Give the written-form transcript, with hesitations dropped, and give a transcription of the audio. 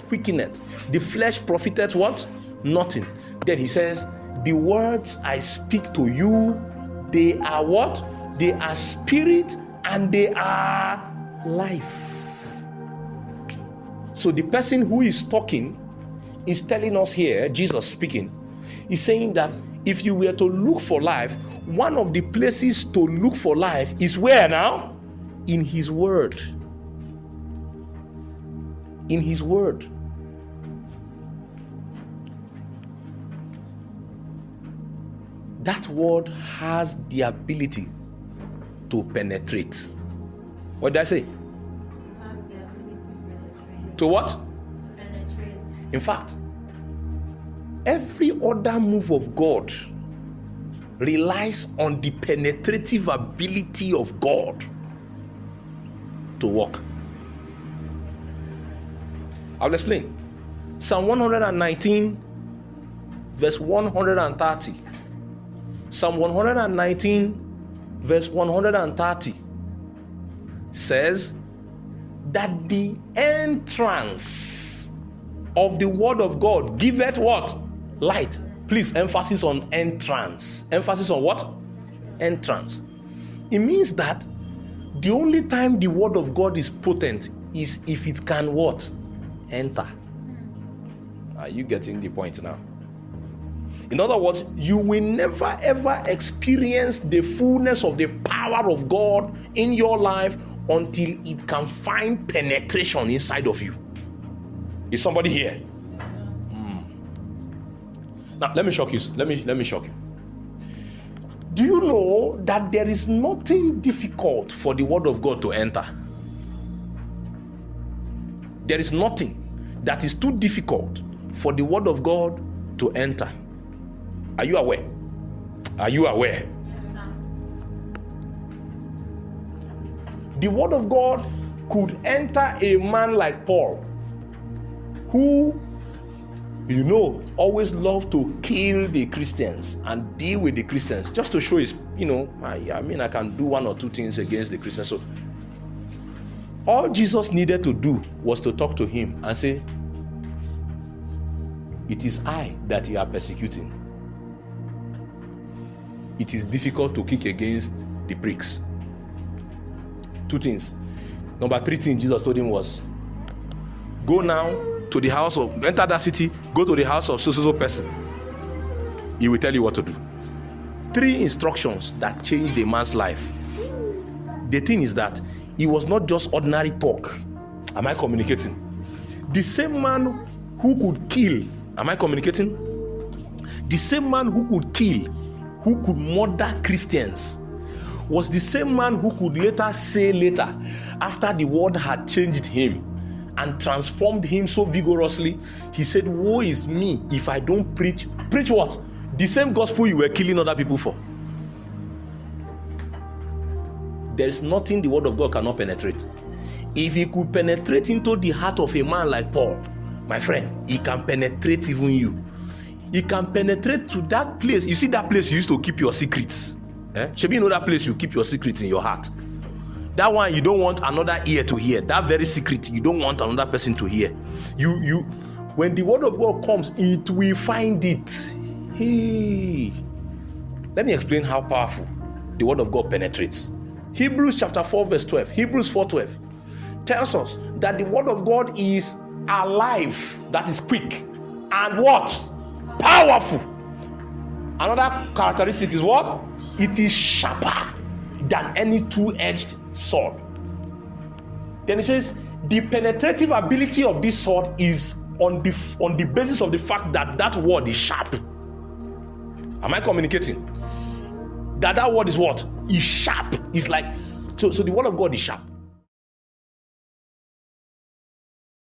quickeneth, the flesh profiteth what? Nothing. Then he says, the words I speak to you, they are what? They are spirit and they are life. So the person who is talking is telling us here, Jesus speaking, is saying that if you were to look for life, one of the places to look for life is where now? In his word. In his word. That word has the ability to penetrate. What did I say? To what? To penetrate. In fact, every other move of God relies on the penetrative ability of God to work. I'll explain. Psalm 119, verse 130. Psalm 119, verse 130 says that the entrance of the word of God giveth what? Light. Please, emphasis on entrance. Emphasis on what? Entrance. It means that the only time the word of God is potent is if it can what? Enter. Are you getting the point now? In other words, you will never ever experience the fullness of the power of God in your life until it can find penetration inside of you. Is somebody here? Now, let me shock you. Let me shock you. Do you know that there is nothing difficult for the word of God to enter? There is nothing that is too difficult for the word of God to enter. Are you aware? Are you aware? Yes, sir. The word of God could enter a man like Paul, who, always loved to kill the Christians and deal with the Christians just to show his, I can do one or two things against the Christians. So all Jesus needed to do was to talk to him and say, it is I that you are persecuting. It is difficult to kick against the pricks. Two things. Number three thing Jesus told him was, go now to the house of, enter that city, go to the house of so person. He will tell you what to do. Three instructions that changed a man's life. The thing is that it was not just ordinary talk. Am I communicating? The same man who could kill, am I communicating? The same man who could kill, who could murder Christians, was the same man who could later, after the word had changed him and transformed him so vigorously, he said, woe is me if I don't preach what? The same gospel you were killing other people for. There is nothing the word of God cannot penetrate. If he could penetrate into the heart of a man like Paul, my friend, he can penetrate even you. He can penetrate to that place. You see that place you used to keep your secrets. Should you know that place you keep your secrets in your heart? That one you don't want another ear to hear. That very secret you don't want another person to hear. You when the word of God comes, it will find it. Hey, let me explain how powerful the word of God penetrates. Hebrews chapter 4 verse 12. Hebrews 4:12 tells us that the word of God is alive, that is quick, and what? Powerful. Another characteristic is what? It is sharper than any two-edged sword. Then it says the penetrative ability of this sword is on the basis of the fact that that word is sharp. Am I communicating? That word is what? Is sharp. It's like, so the word of God is sharp.